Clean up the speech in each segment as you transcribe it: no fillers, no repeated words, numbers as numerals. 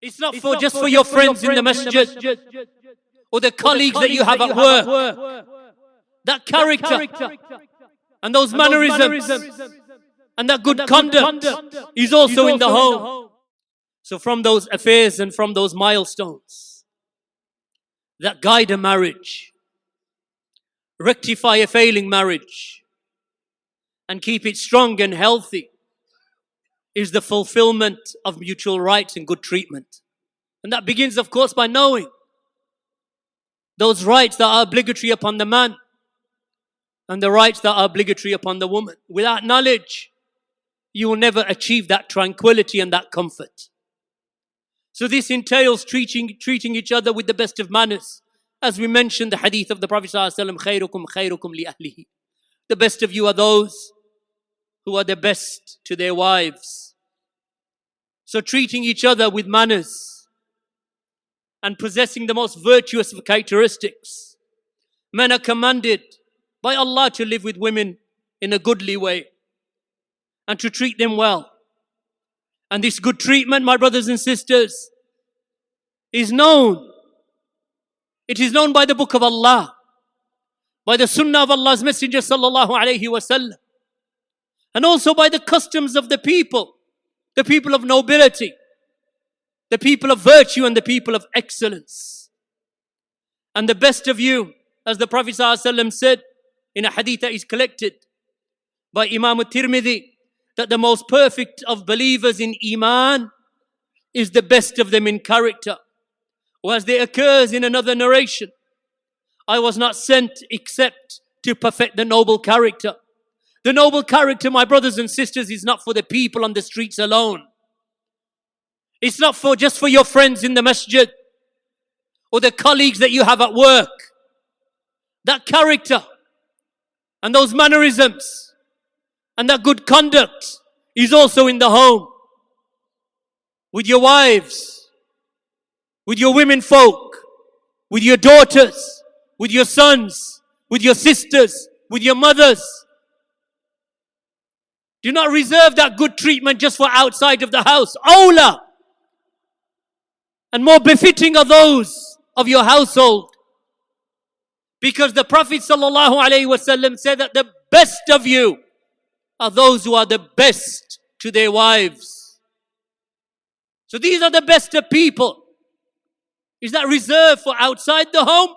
It's not for just for your friends in the masjid or the colleagues that you have at work. That character and those mannerisms and that good conduct is also in the home. So from those affairs and from those milestones that guide a marriage, rectify a failing marriage, and keep it strong and healthy, is the fulfillment of mutual rights and good treatment. And that begins, of course, by knowing those rights that are obligatory upon the man and the rights that are obligatory upon the woman. Without knowledge, you will never achieve that tranquility and that comfort. So this entails treating each other with the best of manners. As we mentioned the hadith of the Prophet ﷺ, خَيْرُكُمْ خَيْرُكُمْ لِأَهْلِهِ. The best of you are those who are the best to their wives. So treating each other with manners and possessing the most virtuous of characteristics. Men are commanded by Allah to live with women in a goodly way and to treat them well. And this good treatment, my brothers and sisters, is known. It is known by the book of Allah, by the sunnah of Allah's Messenger sallallahu alayhi wasallam, and also by the customs of the people of nobility, the people of virtue and the people of excellence. And the best of you, as the Prophet ﷺ said in a hadith that is collected by Imam al-Tirmidhi, that the most perfect of believers in Iman is the best of them in character. Or as there occurs in another narration, I was not sent except to perfect the noble character. The noble character, my brothers and sisters, is not for the people on the streets alone. It's not just for your friends in the masjid or the colleagues that you have at work. That character and those mannerisms and that good conduct is also in the home. With your wives, with your women folk, with your daughters, with your sons, with your sisters, with your mothers. Do not reserve that good treatment just for outside of the house. Awla and more befitting are those of your household. Because the Prophet ﷺ said that the best of you are those who are the best to their wives. So these are the best of people. Is that reserved for outside the home?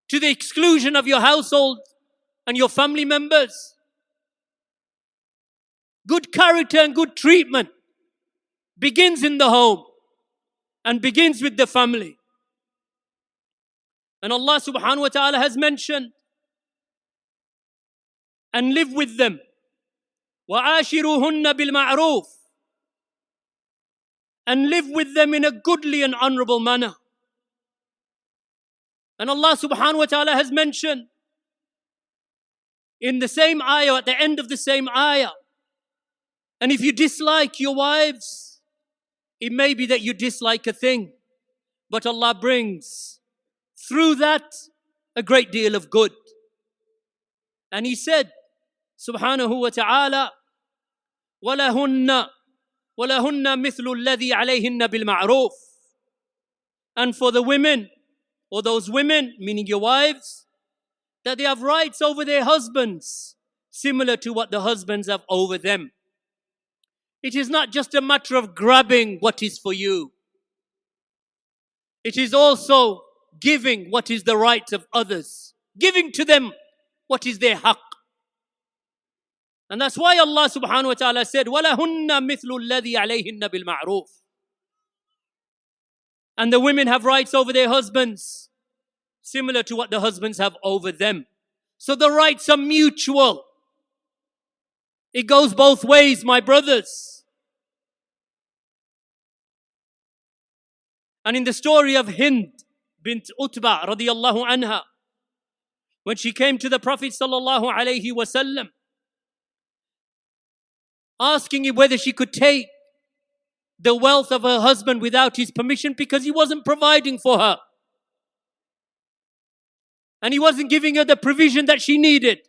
To the exclusion of your household and your family members? Good character and good treatment begins in the home and begins with the family. And Allah subhanahu wa ta'ala has mentioned, and live with them. وَعَاشِرُوهُنَّ بِالْمَعْرُوفِ. And live with them in a goodly and honorable manner. And Allah subhanahu wa ta'ala has mentioned in the same ayah, at the end of the same ayah, and if you dislike your wives, it may be that you dislike a thing, but Allah brings through that a great deal of good. And He said, subhanahu wa ta'ala, وَلَهُنَّ مِثْلُ الَّذِي عَلَيْهِنَّ بِالْمَعْرُوفِ. And for the women, or those women, meaning your wives, that they have rights over their husbands, similar to what the husbands have over them. It is not just a matter of grabbing what is for you. It is also giving what is the right of others. Giving to them what is their haqq. And that's why Allah subhanahu wa ta'ala said, وَلَهُنَّ مِثْلُ الَّذِي عَلَيْهِنَّ بِالْمَعْرُوفِ. And the women have rights over their husbands, similar to what the husbands have over them. So the rights are mutual. It goes both ways, my brothers. And in the story of Hind bint Utbah radiyallahu anha, when she came to the Prophet sallallahu alayhi wasallam, asking him whether she could take the wealth of her husband without his permission because he wasn't providing for her. And he wasn't giving her the provision that she needed.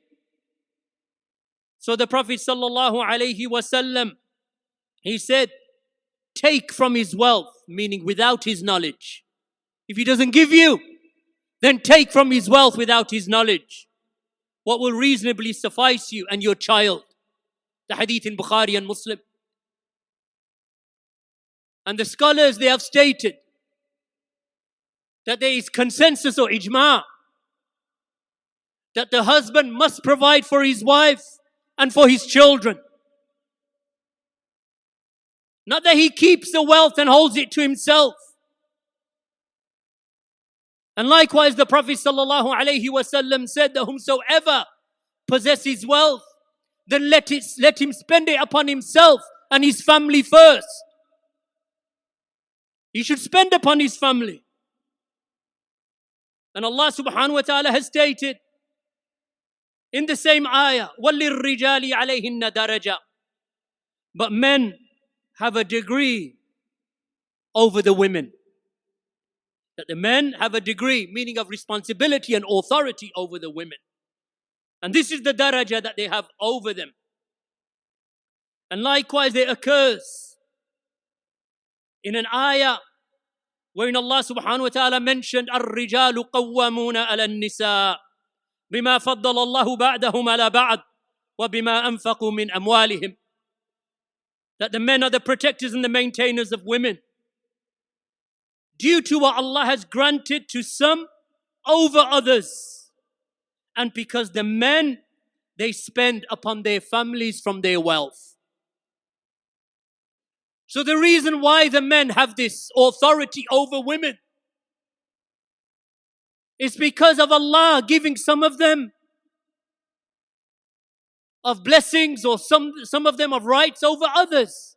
So the Prophet sallallahu alayhi wasallam, he said, take from his wealth, meaning without his knowledge. If he doesn't give you, then take from his wealth without his knowledge what will reasonably suffice you and your child. The hadith in Bukhari and Muslim. And the scholars, they have stated that there is consensus or ijma' that the husband must provide for his wife and for his children. Not that he keeps the wealth and holds it to himself. And likewise, the Prophet ﷺ said that whomsoever possesses wealth, then let him spend it upon himself and his family first. He should spend upon his family. And Allah subhanahu wa ta'ala has stated in the same ayah, وَلِلرِّجَالِ عَلَيْهِنَّ دَرَجَةً. But men have a degree over the women. That the men have a degree, meaning of responsibility and authority over the women. And this is the daraja that they have over them. And likewise, there occurs in an ayah wherein Allah subhanahu wa ta'ala mentioned الرجال قوامون على النساء بما فضل الله بعدهم على بعض وبما أنفقوا من أموالهم. That the men are the protectors and the maintainers of women, due to what Allah has granted to some over others, and because the men, they spend upon their families from their wealth. So the reason why the men have this authority over women is because of Allah giving some of them of blessings, or some of them of rights over others,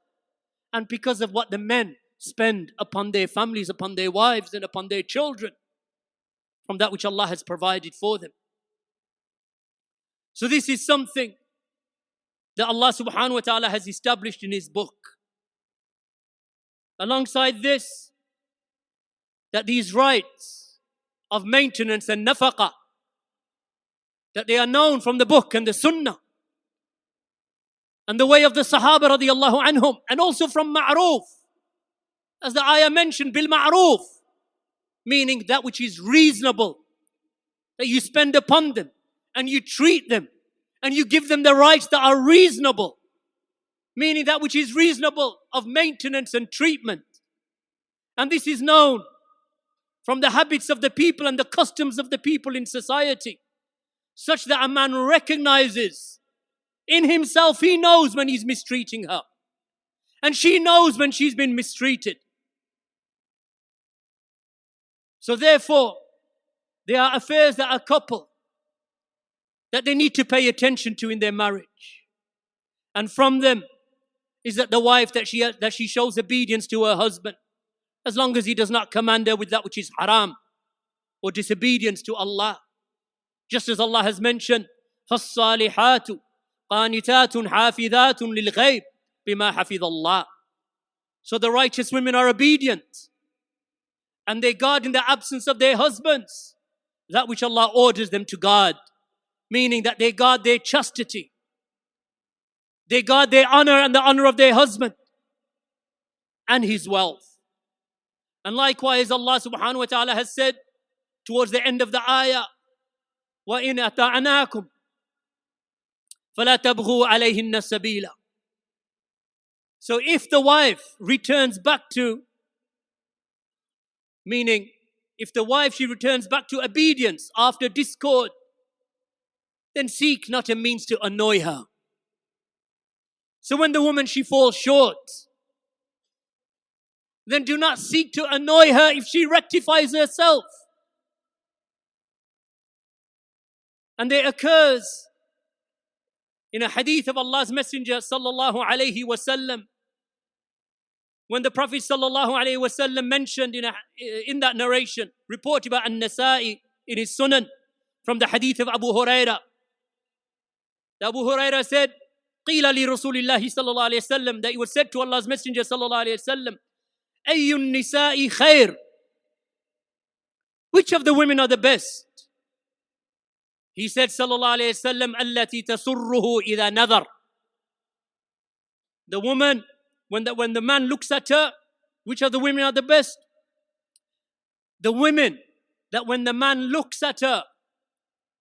and because of what the men spend upon their families, upon their wives and upon their children, from that which Allah has provided for them. So this is something that Allah subhanahu wa ta'ala has established in His book. Alongside this, that these rights of maintenance and nafaqah, that they are known from the book and the sunnah and the way of the Sahaba radiyallahu anhum, and also from ma'roof, as the ayah mentioned, bil ma'roof, meaning that which is reasonable, that you spend upon them and you treat them and you give them the rights that are reasonable, meaning that which is reasonable of maintenance and treatment. And this is known from the habits of the people and the customs of the people in society, such that a man recognizes in himself, he knows when he's mistreating her, and she knows when she's been mistreated. So therefore, there are affairs that a couple, that they need to pay attention to in their marriage. And from them is that the wife, that she shows obedience to her husband, as long as he does not command her with that which is haram or disobedience to Allah. Just as Allah has mentioned, فَالصَّالِحَاتُ قَانِتَاتٌ حَافِظَاتٌ لِلْغَيْبِ بِمَا حَفِظَ اللَّهِ. So the righteous women are obedient, and they guard in the absence of their husbands that which Allah orders them to guard, meaning that they guard their chastity, they guard their honor and the honor of their husband and his wealth. And likewise, Allah subhanahu wa ta'ala has said towards the end of the ayah, وَإِنْ أَطَعْنَاكُمْ فَلَا تَبْغُوا عَلَيْهِنَّ سَبِيلًا. So if the wife returns back to, meaning if the wife, she returns back to obedience after discord, then seek not a means to annoy her. So when the woman, she falls short, then do not seek to annoy her if she rectifies herself. And there occurs in a hadith of Allah's Messenger sallallahu alayhi wasallam, when the Prophet sallallahu alayhi wasallam mentioned in that narration, reported by An-Nasa'i in his Sunan, from the hadith of Abu Hurairah. Abu Hurairah said, قِيلَ لِرَسُولِ اللَّهِ صلى الله عليه وسلم, that it was said to Allah's Messenger sallallahu alayhi wasallam, أَيُّ النِّسَاءِ خَيْرٌ. Which of the women are the best? He said sallallahu alayhi wasallam, التي تسره إذا نذر. The woman when the man looks at her, which of the women are the best? The women that when the man looks at her,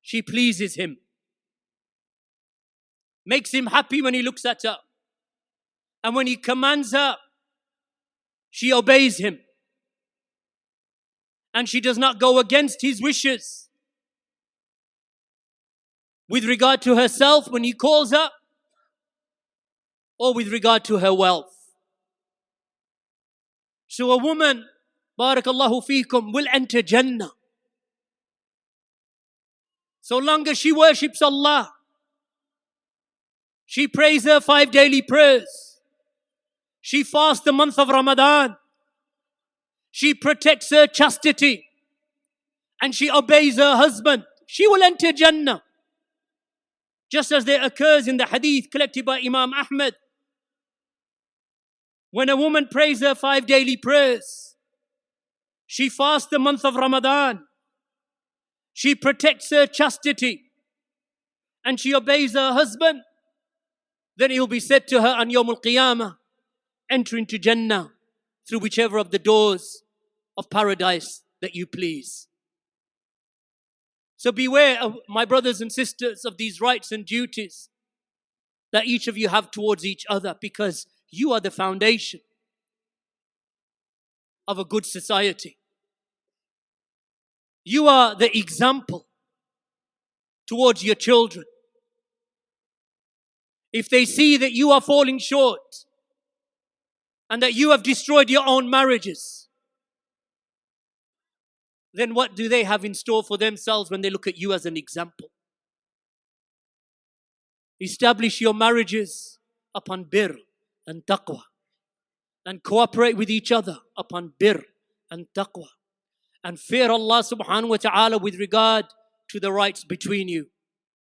she pleases him. Makes him happy when he looks at her. And when he commands her, she obeys him. And she does not go against his wishes. With regard to herself when he calls her, or with regard to her wealth. So a woman, barakallahu feekum, will enter Jannah. So long as she worships Allah, she prays her 5 daily prayers, she fasts the month of Ramadan, she protects her chastity, and she obeys her husband, she will enter Jannah. Just as there occurs in the hadith collected by Imam Ahmad, when a woman prays her 5 daily prayers, she fasts the month of Ramadan, she protects her chastity, and she obeys her husband, then it will be said to her on Yawm al-Qiyamah, enter into Jannah through whichever of the doors of paradise that you please. So beware, my brothers and sisters, of these rights and duties that each of you have towards each other, because you are the foundation of a good society. You are the example towards your children. If they see that you are falling short and that you have destroyed your own marriages, then what do they have in store for themselves when they look at you as an example? Establish your marriages upon birr and taqwa, and cooperate with each other upon birr and taqwa, and fear Allah subhanahu wa ta'ala with regard to the rights between you.